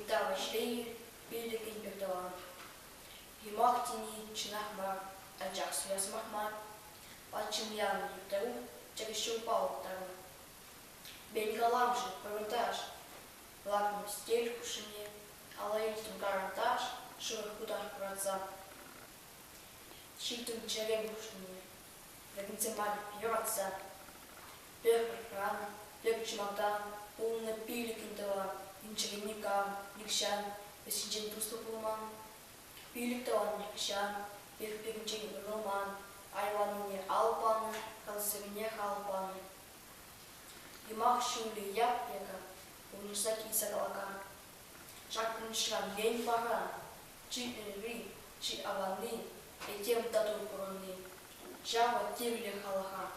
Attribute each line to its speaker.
Speaker 1: Итавашли билик инбектован. Химахтини чинахмар аджаксуяс махмар. Пачимьян юктару чагищупал тару. Бенгаламши парутаж. Лакну стель кушине. Алаильтум гарантаж. Шурахудах братца. Читум черем кушине. Вегнцемаль пьется. Первый ран. Легчимата. Умна билик интован. Инчеренникам, Никшан, Весенчен Туступуман, Пиликтон, Никшан, Пирпинчен Роман, Айваnuне Алпан, Халсевине Халпан. Юмах Шули Япьяка, Унисаки Сагалака, Шакншран Лень Пара, Чи Ри, Чи Авани, и тем Тату Куруни, Жава Тирли Халаха.